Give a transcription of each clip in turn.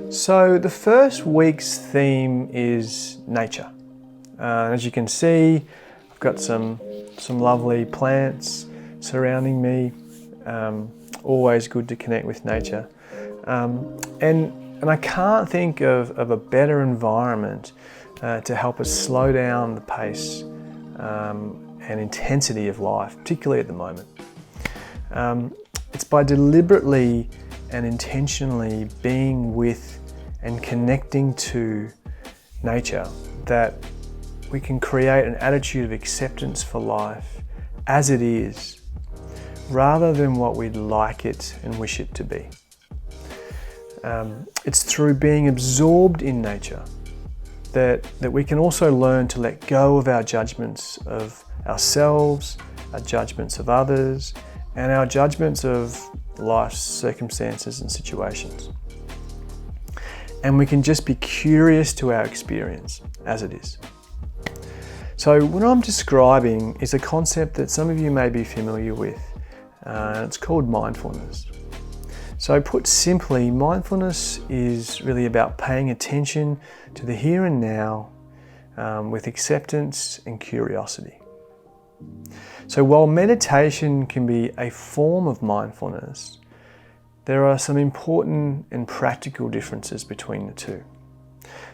So the first week's theme is nature. As you can see, I've got some lovely plants surrounding me. Always good to connect with nature. And I can't think of a better environment to help us slow down the pace and intensity of life, particularly at the moment. It's by deliberately and intentionally being with and connecting to nature that we can create an attitude of acceptance for life as it is, rather than what we'd like it and wish it to be. It's through being absorbed in nature that we can also learn to let go of our judgments of ourselves, our judgments of others, and our judgments of life's circumstances and situations. And we can just be curious to our experience as it is. So what I'm describing is a concept that some of you may be familiar with, and it's called mindfulness. So put simply, mindfulness is really about paying attention to the here and now with acceptance and curiosity. So while meditation can be a form of mindfulness, there are some important and practical differences between the two.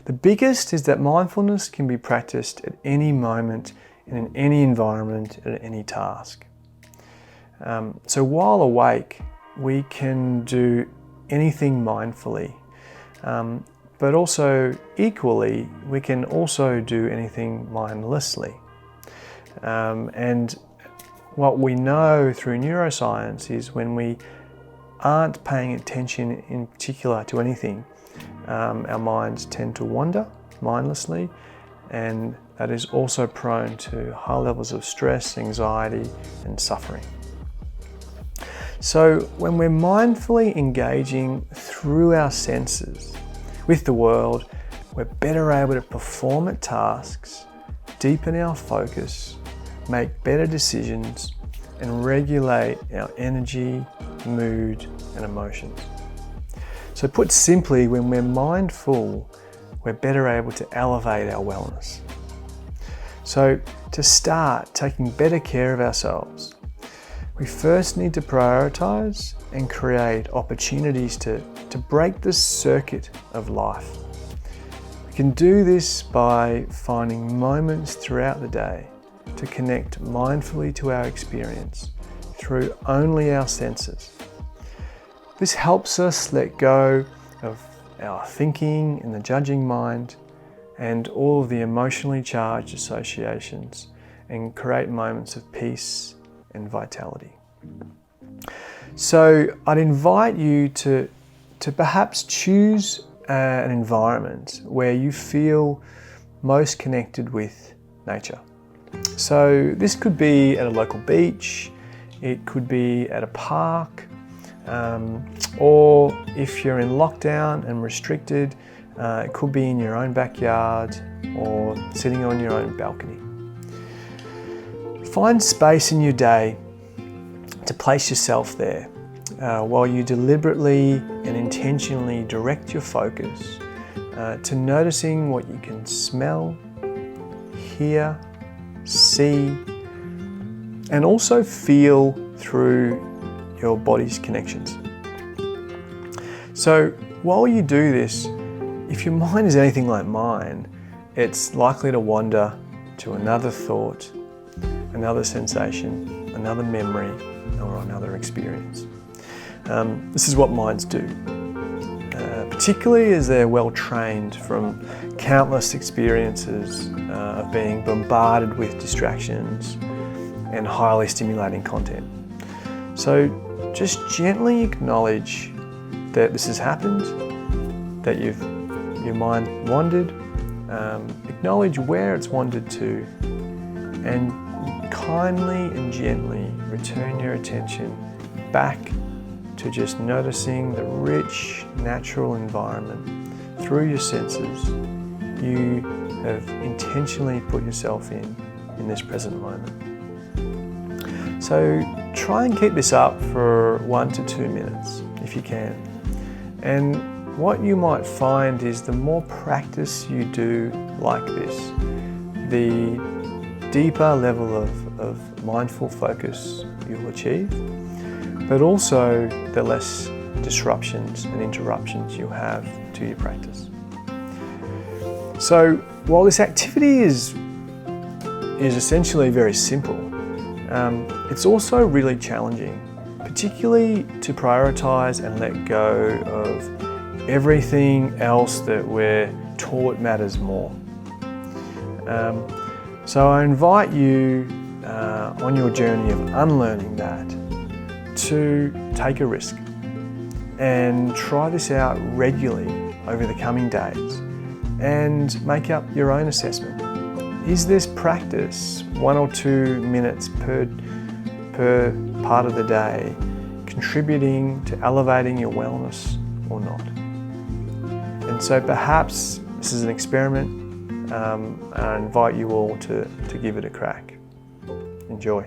The biggest is that mindfulness can be practiced at any moment and in any environment and at any task. So while awake, we can do anything mindfully, but also equally, we can also do anything mindlessly. And what we know through neuroscience is when we aren't paying attention in particular to anything, our minds tend to wander mindlessly, and that is also prone to high levels of stress, anxiety, and suffering. So when we're mindfully engaging through our senses with the world, we're better able to perform at tasks, deepen our focus, make better decisions, and regulate our energy, mood, and emotions. So put simply, when we're mindful, we're better able to elevate our wellness. So to start taking better care of ourselves, we first need to prioritize and create opportunities to break the circuit of life. We can do this by finding moments throughout the day to connect mindfully to our experience through only our senses. This helps us let go of our thinking and the judging mind and all of the emotionally charged associations and create moments of peace and vitality. So I'd invite you to perhaps choose an environment where you feel most connected with nature. So this could be at a local beach, it could be at a park, or if you're in lockdown and restricted, it could be in your own backyard or sitting on your own balcony. Find space in your day to place yourself there while you deliberately and intentionally direct your focus to noticing what you can smell, hear, see, and also feel through your body's connections. So while you do this, if your mind is anything like mine, it's likely to wander to another thought, another sensation, another memory, or another experience. This is what minds do, particularly as they're well trained from countless experiences of being bombarded with distractions and highly stimulating content. So just gently acknowledge that this has happened, that your mind wandered, acknowledge where it's wandered to, and kindly and gently return your attention back to just noticing the rich, natural environment through your senses you have intentionally put yourself in this present moment. So try and keep this up for 1 to 2 minutes if you can. And what you might find is the more practice you do like this, the deeper level of mindful focus you'll achieve, but also the less disruptions and interruptions you'll have to your practice. So while this activity is essentially very simple, it's also really challenging, particularly to prioritize and let go of everything else that we're taught matters more. So I invite you on your journey of unlearning that to take a risk and try this out regularly over the coming days and make up your own assessment. Is this practice 1 or 2 minutes per part of the day contributing to elevating your wellness or not? And so perhaps this is an experiment, and I invite you all to give it a crack. Enjoy.